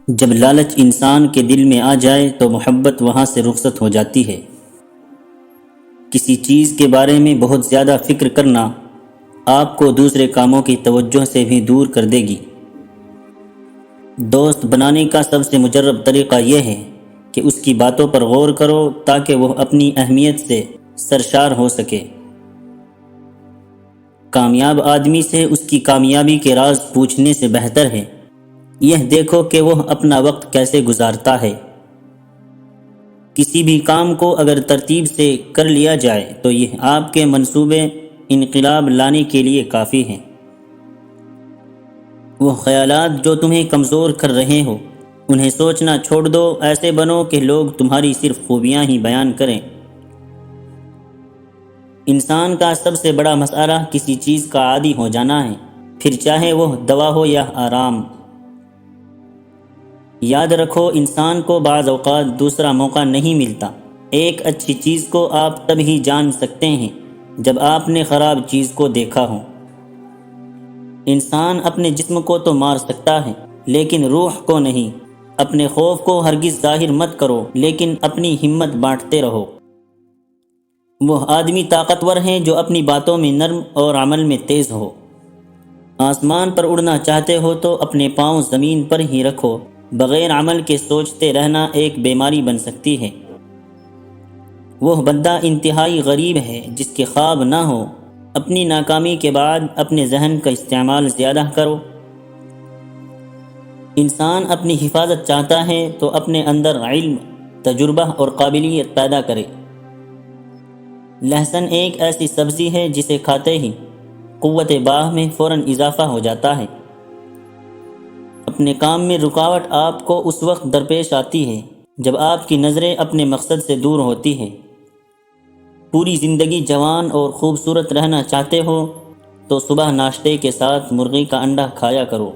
جب لالچ انسان کے دل میں آ جائے تو محبت وہاں سے رخصت ہو جاتی ہے۔ کسی چیز کے بارے میں بہت زیادہ فکر کرنا آپ کو دوسرے کاموں کی توجہ سے بھی دور کر دے گی۔ دوست بنانے کا سب سے مجرب طریقہ یہ ہے کہ اس کی باتوں پر غور کرو تاکہ وہ اپنی اہمیت سے سرشار ہو سکے۔ کامیاب آدمی سے اس کی کامیابی کے راز پوچھنے سے بہتر ہے یہ دیکھو کہ وہ اپنا وقت کیسے گزارتا ہے۔ کسی بھی کام کو اگر ترتیب سے کر لیا جائے تو یہ آپ کے منصوبے انقلاب لانے کے لیے کافی ہیں۔ وہ خیالات جو تمہیں کمزور کر رہے ہو انہیں سوچنا چھوڑ دو، ایسے بنو کہ لوگ تمہاری صرف خوبیاں ہی بیان کریں۔ انسان کا سب سے بڑا مسئلہ کسی چیز کا عادی ہو جانا ہے، پھر چاہے وہ دوا ہو یا آرام۔ یاد رکھو انسان کو بعض اوقات دوسرا موقع نہیں ملتا۔ ایک اچھی چیز کو آپ تب ہی جان سکتے ہیں جب آپ نے خراب چیز کو دیکھا ہو۔ انسان اپنے جسم کو تو مار سکتا ہے لیکن روح کو نہیں۔ اپنے خوف کو ہرگز ظاہر مت کرو لیکن اپنی ہمت بانٹتے رہو۔ وہ آدمی طاقتور ہیں جو اپنی باتوں میں نرم اور عمل میں تیز ہو۔ آسمان پر اڑنا چاہتے ہو تو اپنے پاؤں زمین پر ہی رکھو، بغیر عمل کے سوچتے رہنا ایک بیماری بن سکتی ہے۔ وہ بندہ انتہائی غریب ہے جس کے خواب نہ ہو۔ اپنی ناکامی کے بعد اپنے ذہن کا استعمال زیادہ کرو۔ انسان اپنی حفاظت چاہتا ہے تو اپنے اندر علم، تجربہ اور قابلیت پیدا کرے۔ لہسن ایک ایسی سبزی ہے جسے کھاتے ہی قوت باہ میں فوراً اضافہ ہو جاتا ہے۔ اپنے کام میں رکاوٹ آپ کو اس وقت درپیش آتی ہے جب آپ کی نظریں اپنے مقصد سے دور ہوتی ہے۔ پوری زندگی جوان اور خوبصورت رہنا چاہتے ہو تو صبح ناشتے کے ساتھ مرغی کا انڈا کھایا کرو۔